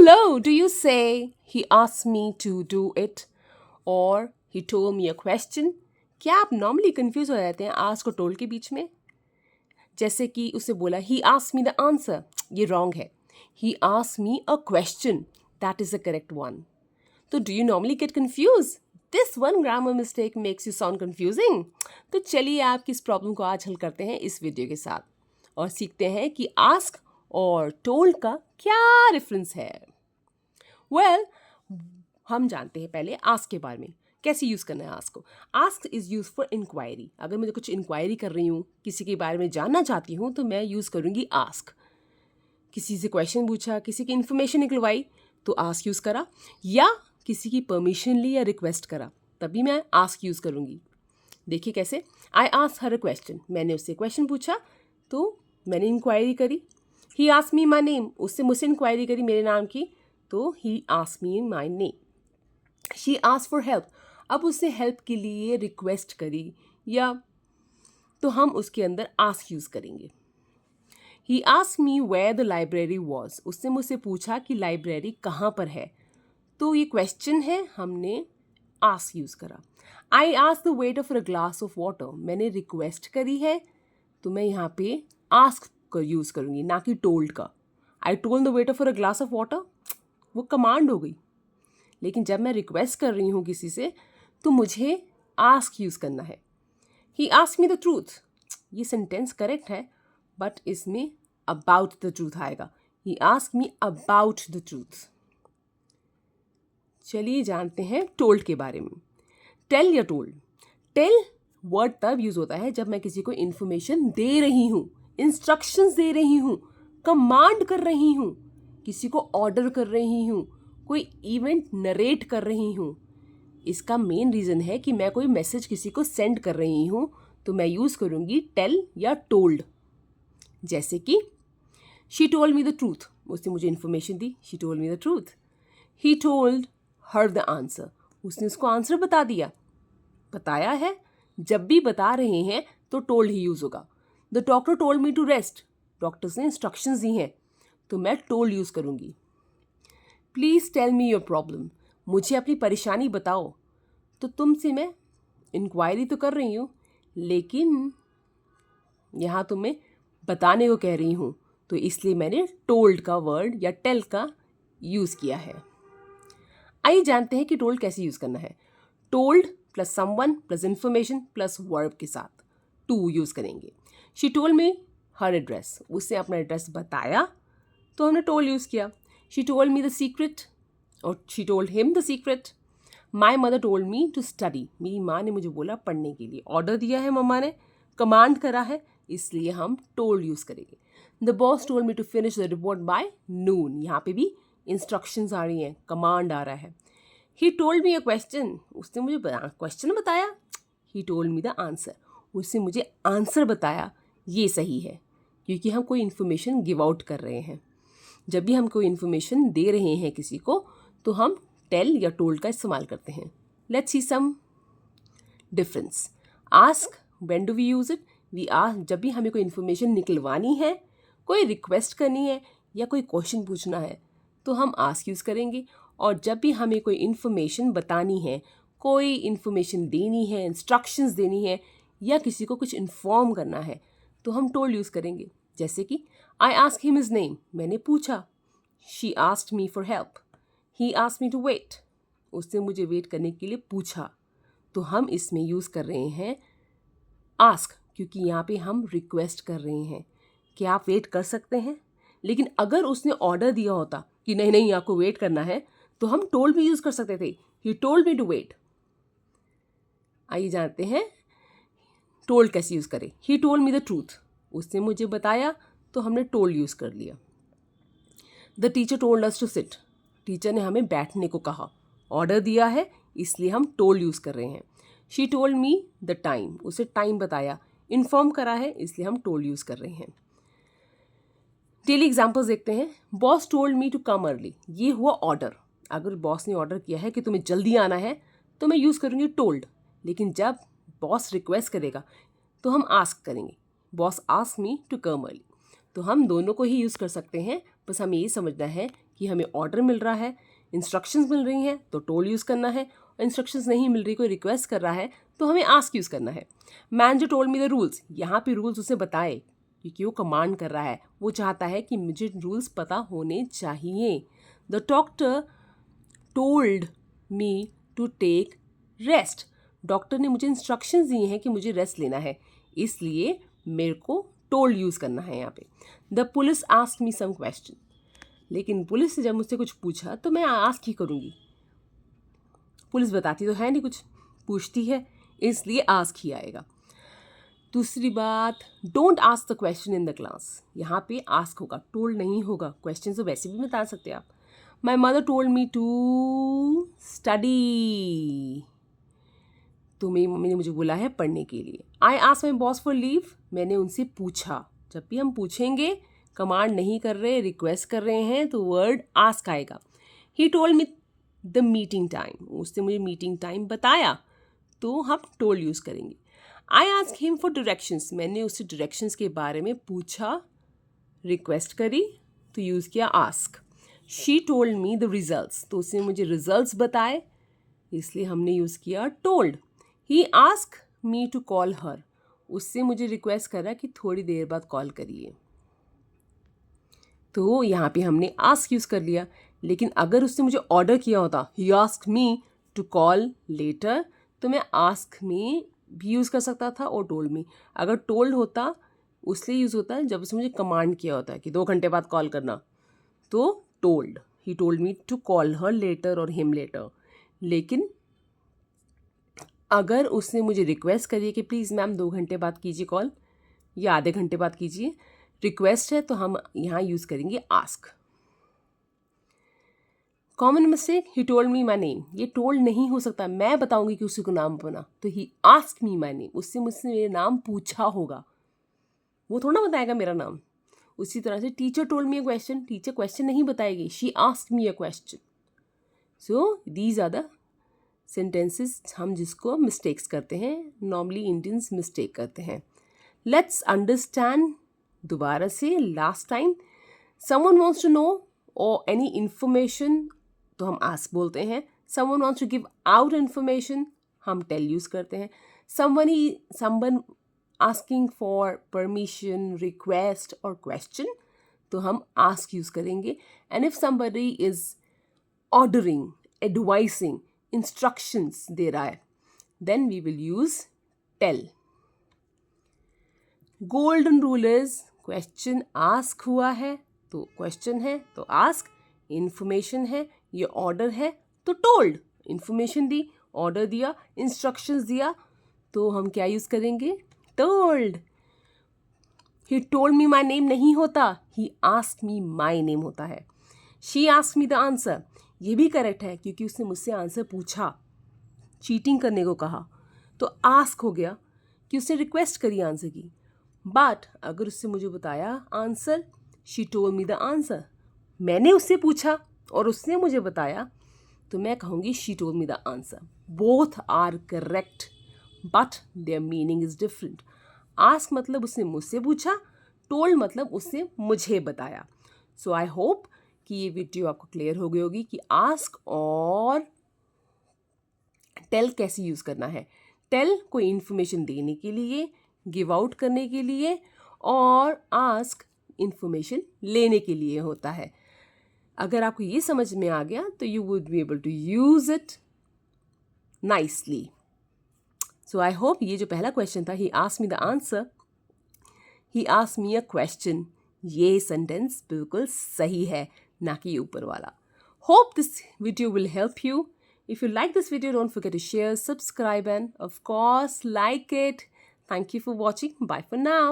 Hello, do you say he asked me to do it or he told me a question? क्या आप normally confuse हो जाते हैं ask और told के बीच में? जैसे कि उसे बोला he asked me the answer, ये रॉन्ग है. He asked me a question, that is the correct one. तो do you normally get confused? This one grammar mistake makes you sound confusing. तो चलिए आपकी इस प्रॉब्लम को आज हल करते हैं इस वीडियो के साथ और सीखते हैं कि आस्क और टोल्ड का क्या डिफरेंस है. वेल हम जानते हैं पहले आस्क के बारे में. कैसे यूज़ करना है आस्क को. Ask is use for inquiry. अगर मुझे कुछ इंक्वायरी कर रही हूँ, किसी के बारे में जानना चाहती हूँ, तो मैं यूज़ करूँगी आस्क. किसी से क्वेश्चन पूछा, किसी की इन्फॉर्मेशन निकलवाई तो आस्क यूज़ करा, या किसी की परमिशन ली या रिक्वेस्ट करा तभी मैं आस्क यूज़ करूँगी. देखिए कैसे. I ask her a question. मैंने उससे क्वेश्चन पूछा तो मैंने इंक्वायरी करी. He ask me my name. उससे मुझसे इंक्वायरी करी मेरे नाम की तो he ask me my name. She ask for help. अब उससे हेल्प के लिए रिक्वेस्ट करी या तो हम उसके अंदर आस्क यूज़ करेंगे. He ask me where the library was. उसने मुझसे पूछा कि लाइब्रेरी कहाँ पर है तो ये क्वेश्चन है, हमने आस्क यूज़ करा. I ask the waiter for a glass of water. मैंने रिक्वेस्ट करी है तो मैं यहाँ पे आस्क को यूज़ करूँगी ना कि टोल्ड का. I told the waiter for a glass of water, वो कमांड हो गई. लेकिन जब मैं रिक्वेस्ट कर रही हूँ किसी से तो मुझे आस्क यूज़ करना है. He ask me the truth. ये सेंटेंस करेक्ट है बट इसमें अबाउट द ट्रूथ आएगा. He ask me about the truth. चलिए जानते हैं टोल्ड के बारे में. टेल या टोल्ड. टेल वर्ड तब यूज़ होता है जब मैं किसी को इन्फॉर्मेशन दे रही हूँ, इंस्ट्रक्शंस दे रही हूँ, कमांड कर रही हूँ, किसी को ऑर्डर कर रही हूँ, कोई इवेंट नरेट कर रही हूँ. इसका मेन रीज़न है कि मैं कोई मैसेज किसी को सेंड कर रही हूँ तो मैं यूज़ करूँगी टेल या टोल्ड. जैसे कि she told me the truth. उसने मुझे information the. She told me the truth. He told her the answer. उसने उसको आंसर बता दिया, बताया है. जब भी बता रहे हैं तो टोल्ड ही यूज़ होगा. The doctor told me to rest. Doctors ने इंस्ट्रक्शंस दी हैं तो मैं टोल्ड यूज़ करूँगी. Please tell me your problem. मुझे अपनी परेशानी बताओ. तो तुमसे मैं इंक्वायरी तो कर रही हूँ लेकिन यहाँ तुम्हें बताने को कह रही हूँ तो इसलिए मैंने टोल्ड का वर्ड या टेल का यूज़ किया है. आइए जानते हैं कि टोल्ड कैसे यूज़ करना है. Told plus someone plus information plus verb के साथ टू यूज़ करेंगे. She told me her address. उसने अपना एड्रेस बताया तो हमने टोल्ड यूज़ किया. She told me the secret और she told him the secret. My mother told me to study. मेरी माँ ने मुझे बोला पढ़ने के लिए. ऑर्डर दिया है मम्मा ने, कमांड करा है, इसलिए हम टोल्ड यूज़ करेंगे. The boss told me to finish the report by noon. यहाँ पे भी इंस्ट्रक्शंस आ रही हैं, कमांड आ रहा है. ही टोल्ड मी अ क्वेश्चन. उसने मुझे क्वेश्चन बताया. ही टोल्ड मी द आंसर. उसने मुझे आंसर बताया. ये सही है क्योंकि हम कोई इन्फॉर्मेशन गिव आउट कर रहे हैं. जब भी हम कोई इन्फॉर्मेशन दे रहे हैं किसी को तो हम टेल या टोल्ड का इस्तेमाल करते हैं. Let's see some difference. Ask, when do we use it. We ask जब भी हमें कोई इन्फॉर्मेशन निकलवानी है, कोई रिक्वेस्ट करनी है या कोई क्वेश्चन पूछना है तो हम आस्क यूज़ करेंगे. और जब भी हमें कोई इन्फॉर्मेशन बतानी है, कोई इन्फॉर्मेशन देनी है, इंस्ट्रक्शंस देनी है या किसी को कुछ इन्फॉर्म करना है तो हम टोल्ड यूज़ करेंगे. जैसे कि I ask him his name. मैंने पूछा. She asked me for help. He asked me to wait. उसने मुझे वेट करने के लिए पूछा तो हम इसमें यूज़ कर रहे हैं आस्क क्योंकि यहाँ पे हम रिक्वेस्ट कर रहे हैं कि आप वेट कर सकते हैं. लेकिन अगर उसने ऑर्डर दिया होता कि नहीं नहीं आपको वेट करना है तो हम टोल्ड भी यूज़ कर सकते थे. He told me to wait. आइए जानते हैं टोल्ड कैसे यूज़ करें. He told me the truth. उसने मुझे बताया तो हमने टोल्ड यूज़ कर लिया. The teacher told us to sit. Teacher ने हमें बैठने को कहा, ऑर्डर दिया है इसलिए हम टोल्ड यूज़ कर रहे हैं. She told me the time. उसे टाइम बताया, इन्फॉर्म करा है इसलिए हम टोल्ड यूज़ कर रहे हैं. डेली एग्जाम्पल्स देखते हैं. Boss told me to come early. ये हुआ ऑर्डर. अगर बॉस ने ऑर्डर किया है कि तुम्हें जल्दी आना है तो मैं यूज़ करूँगी टोल्ड. लेकिन जब बॉस रिक्वेस्ट करेगा तो हम आस्क करेंगे. Boss ask me to come early. तो हम दोनों को ही यूज़ कर सकते हैं. बस हमें ये समझना है कि हमें ऑर्डर मिल रहा है, इंस्ट्रक्शंस मिल रही हैं तो टोल्ड यूज़ करना है, और इंस्ट्रक्शंस नहीं मिल रही, कोई रिक्वेस्ट कर रहा है तो हमें आस्क यूज़ करना है। मैन जो टोल्ड मी द रूल्स, यहाँ पे रूल्स उसे बताए क्योंकि वो कमांड कर रहा है, वो चाहता है कि मुझे रूल्स पता होने चाहिए। The doctor told me to take rest, doctor ने मुझे इंस्ट्रक्शंस दिए हैं कि मुझे रेस्ट लेना है, इसलिए मेरे को टोल्ड यूज़ करना है यहाँ पे। The police asked me some question, लेकिन पुलिस से जब मुझसे कुछ पूछा तो मैं आस्क ही करूँगी, पुलिस बताती तो है नहीं कुछ, पूछती है, इसलिए आस्क ही आएगा। दूसरी बात, don't ask the question in the class, यहाँ पे आस्क होगा, टोल्ड नहीं होगा। क्वेश्चन तो वैसे भी बता सकते आप। My mother told me to study, तो मेरी मम्मी ने मुझे बोला है पढ़ने के लिए। I asked my boss for leave, मैंने उनसे पूछा। जब भी हम पूछेंगे, कमांड नहीं कर रहे, रिक्वेस्ट कर रहे हैं, तो वर्ड आस्क आएगा। ही told me the meeting time, उसने मुझे मीटिंग टाइम बताया, तो हम टोल्ड यूज़ करेंगे। आई आस्क हिम फॉर डायरेक्शंस, मैंने उससे डायरेक्शंस के बारे में पूछा, रिक्वेस्ट करी, तो यूज़ किया ask. She told me the results, तो उसने मुझे रिजल्ट्स बताए, इसलिए हमने यूज़ किया told. He ask me to call her, उससे मुझे रिक्वेस्ट करा कि थोड़ी देर बाद कॉल करिए, तो यहाँ पे हमने आस्क यूज़ कर लिया। लेकिन अगर उसने मुझे ऑर्डर किया होता, he ask me to call letter, तो मैं आस्क में भी यूज़ कर सकता था और टोल्ड मी। अगर टोल्ड होता उसलिए यूज़ होता है जब उसने मुझे कमांड किया होता है कि 2 घंटे बाद कॉल करना, तो told. He told me to call her later और हिम लेटर। लेकिन अगर उसने मुझे रिक्वेस्ट करी है कि प्लीज़ मैम 2 घंटे बाद कीजिए कॉल या आधे घंटे बाद कीजिए, रिक्वेस्ट है, तो हम यहाँ यूज़ करेंगे ask. Common mistake, he told me my name, ये टोल्ड नहीं हो सकता, मैं बताऊंगी कि उसी को नाम बना, तो he ask me my name, उससे मुझसे मेरे नाम पूछा होगा, वो थोड़ा बताएगा मेरा नाम। उसी तरह से teacher told me a question, teacher question नहीं बताएगी, she asked me a question. So these are the sentences हम जिसको मिस्टेक्स करते हैं, नॉर्मली इंडियंस मिस्टेक करते हैं। लेट्स अंडरस्टैंड दोबारा से last time. Someone wants to know और एनी इंफॉर्मेशन, तो हम आस्क बोलते हैं। Someone wants to give out information, हम टेल यूज़ करते हैं। Someone asking for permission, request और क्वेश्चन, तो हम आस्क यूज़ करेंगे। And if somebody is ordering, advising, instructions दे रहा है, then we will use tell. Golden rule is, question ask हुआ है तो क्वेश्चन है तो आस्क, इंफॉर्मेशन है, ये ऑर्डर है तो टोल्ड, इंफॉर्मेशन दी, ऑर्डर दिया, इंस्ट्रक्शंस दिया, तो हम क्या यूज़ करेंगे, told. He told me my name नहीं होता, he ask me my name होता है। She ask me the answer, ये भी करेक्ट है क्योंकि उसने मुझसे आंसर पूछा, चीटिंग करने को कहा, तो आस्क हो गया कि उसने रिक्वेस्ट करी आंसर की। बट अगर उससे मुझे बताया answer, she told me the answer, मैंने उससे पूछा और उसने मुझे बताया, तो मैं कहूँगी she told me the answer. Both are correct but their meaning is different. Ask मतलब उसने मुझसे पूछा, टोल्ड मतलब उसने मुझे बताया। सो आई होप कि ये वीडियो आपको क्लियर हो गई होगी कि आस्क और टेल कैसे यूज़ करना है। टेल कोई इन्फॉर्मेशन देने के लिए, गिव आउट करने के लिए, और आस्क इन्फॉर्मेशन लेने के लिए होता है। अगर आपको ये समझ में आ गया तो you would be able to use it nicely. So I hope ये जो पहला क्वेश्चन था, he asked me the answer, he asked me a question, ये सेंटेंस बिल्कुल सही है, ना कि ऊपर वाला। Hope this video will help you. If you like this video, don't forget to share, subscribe, and of course, like it. Thank you for watching. Bye for now.